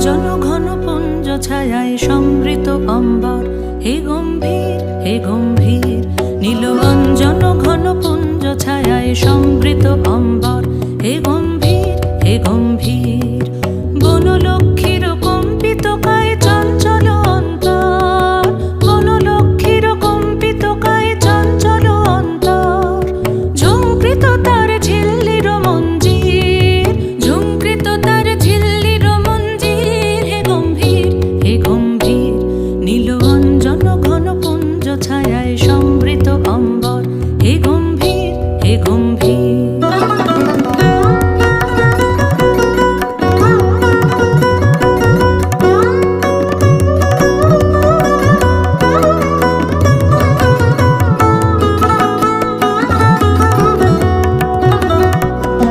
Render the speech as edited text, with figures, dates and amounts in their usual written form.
অঞ্জন ঘন পুঞ্জ ছায়ায় সমৃত অম্বর, হে গম্ভীর হে গম্ভীর। নীল অঞ্জন ঘন পুঞ্জ ছায়ায় সমৃত অম্বর,